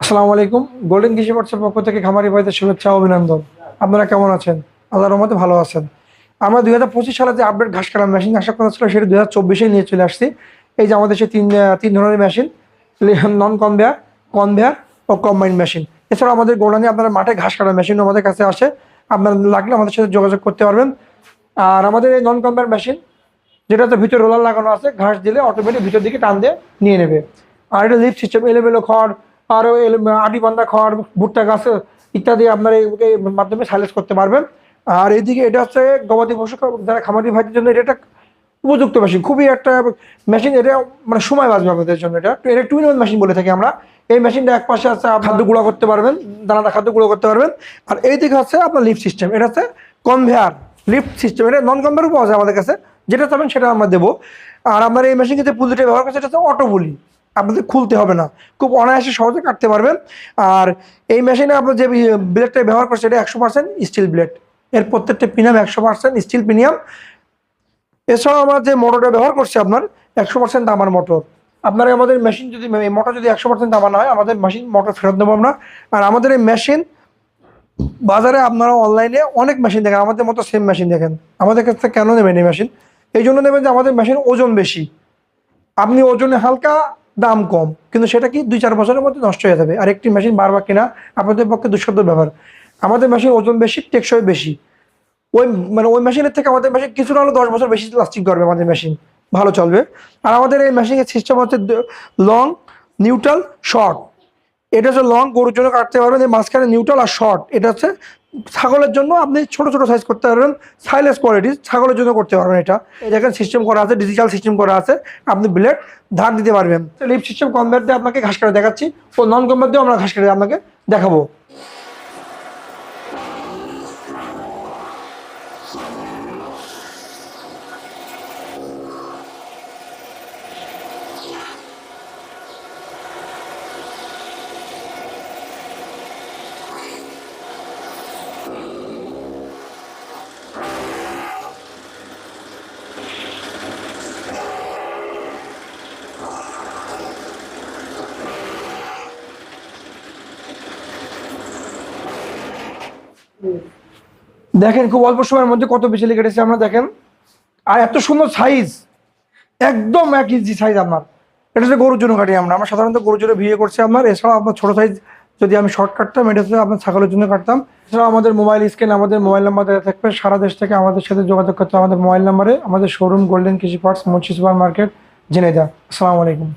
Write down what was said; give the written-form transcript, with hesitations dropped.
আসসালামু আলাইকুম। গোল্ডেন কৃষি পার্টসের পক্ষ থেকে খামারি ভাইদের শুভেচ্ছা ও অভিনন্দন। আপনারা কেমন আছেন? আল্লাহর রহমতে ভালো আছেন। আমরা 2025 সালে যে আপডেট ঘাস কাটার মেশিন আসার কথা ছিল সেটা 2024-এ নিয়ে চলে আসছি। এই যে আমাদের সেই তিন ধরনের মেশিন, নন কনভেয়ার, কনভেয়ার ও কম্বাইন্ড মেশিন। এছাড়াও আমাদের গোডাউনে আপনারা মাঠে ঘাস কাটার মেশিনও আমাদের কাছে আসে। আপনারা লাগলে আমাদের সাথে যোগাযোগ করতে পারবেন। আর আমাদের এই নন কনভেয়ার মেশিন, যেটাতে ভিতরে রোলার লাগানো আছে, ঘাস দিলে অটোমেটিক ভিতর দিকে টান দিয়ে নিয়ে নেবে। আর এটা লিফট সিস্টেম, এলোমেলো খড়, আরও আটি বান্ধা খড়, ভুট্টা গাছ ইত্যাদি আপনার এই মাধ্যমে সাইলেজ করতে পারবেন। আর এইদিকে এটা হচ্ছে গবাদি পশু যারা খামারি ভাইদের জন্য এটা একটা উপযুক্ত মেশিন, খুবই একটা মেশিন। এটা মানে সময় বাঁচবে আপনাদের জন্য। এটা 2-in-1 মেশিন বলে থাকি আমরা। এই মেশিনটা এক পাশে আছে খাদ্য গুঁড়ো করতে পারবেন, দানাদার খাদ্য গুঁড়ো করতে পারবেন। আর এই দিকে হচ্ছে আপনার লিফট সিস্টেম, এটা হচ্ছে কনভেয়ার লিফট সিস্টেম। এটা নন কনভেয়ারও পাওয়া যায় আমাদের কাছে, যেটা চাবেন সেটা আমরা দেবো। আর আমরা এই মেশিন যে পুলিটা ব্যবহার করছি এটা হচ্ছে অটো পুলি, আপনাদের খুলতে হবে না, খুব অনায়াসে সহজে কাটতে পারবেন। আর এই মেশিনে আপনার যে ব্লেডটা ব্যবহার করছে এটা 100% স্টিল ব্লেড। এর প্রত্যেকটা প্রিমিয়াম 100% স্টিল প্রিমিয়াম। এছাড়াও আমরা যে মোটরটা ব্যবহার করছি আপনার 100% তামার মোটর। আপনার আমাদের মেশিন যদি মোটর যদি 100% তামা না হয়, আমাদের মেশিন মোটর ফেরত দেবো আমরা। আর আমাদের এই মেশিন বাজারে আপনারা অনলাইনে অনেক মেশিন দেখেন, আমাদের মতো সেম মেশিন দেখেন। আমাদের কাছ থেকে কেন নেবেন এই মেশিন? এই জন্য নেবেন যে আমাদের মেশিন ওজন বেশি, আপনি ওজনে হালকা, দাম কম, কিন্তু সেটা কি 2-4 বছরের মধ্যে নষ্ট হয়ে যাবে। আর একটি মেশিন বারবার কেনা আপনাদের পক্ষে দুঃসাধ্য ব্যাপার। আমাদের মেশিন ওজন বেশি, টেকসই বেশি। ওই মেশিনের থেকে আমাদের মেশিন কিছুটা হলো 10 বছর বেশি লাস্টিং করবে, আমাদের মেশিন ভালো চলবে। আর আমাদের এই মেশিনের সিস্টেম হচ্ছে লং, নিউট্রাল, শর্ট। এটা হচ্ছে লং, গরুর জন্য কাটতে পারবেন। এই মাঝখানে নিউট্রাল আর শর্ট, এটা হচ্ছে ছাগলের জন্য আপনি ছোট ছোট সাইজ করতে পারবেন। সাইলেস কোয়ালিটি ছাগলের জন্য করতে পারবেন। এটা এই দেখেন সিস্টেম করা আছে, ডিজিটাল সিস্টেম করা আছে, আপনি ব্লেড ধার দিতে পারবেন। লিফট সিস্টেম কনভার্ট দিয়ে আপনাকে ঘাস কাটা দেখাচ্ছি, ও নন কনভার্ট দিয়েও আমরা ঘাস কাটা আপনাকে দেখাবো। দেখেন খুব অল্প সময়ের মধ্যে কত বেশি কেটেছে আমরা, দেখেন। আর এত সুন্দর সাইজ, একদম 1 ইঞ্চি সাইজ আপনার। এটা হচ্ছে গরুর জন্য কাটি আমরা আমরা সাধারণত গরুর জন্য ভিডিও করছি আপনার। এছাড়াও আপনার ছোটো সাইজ যদি আমি শর্ট কাটতাম, এটা হচ্ছে আপনার ছাগলের জন্য কাটতাম। এছাড়াও আমাদের মোবাইল স্ক্রিন, আমাদের মোবাইল নাম্বার দেওয়া থাকবে। সারা দেশ থেকে আমাদের সাথে যোগাযোগ করতে আমাদের মোবাইল নাম্বারে। আমাদের শোরুম গোল্ডেন কৃষি parts, Munshi super market, Jhenaidah. আসসালামু আলাইকুম।